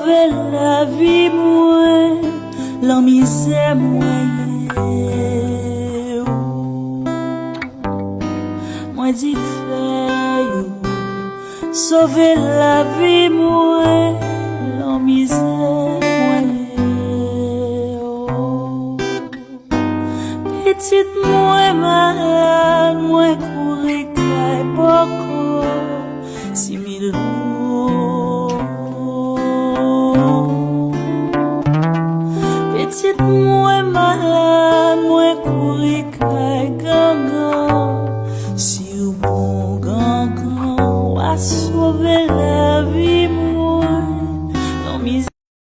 sauver la vie, moi, la misère, moi. Moi, dit fait, sauver la vie, moi, la misère, moi. Petite, moi, malade, moi, courir, caille, beaucoup, 6 000 Petite, moi, malade, moi, courir, caille, gangan, si ou bon gangan, à sauver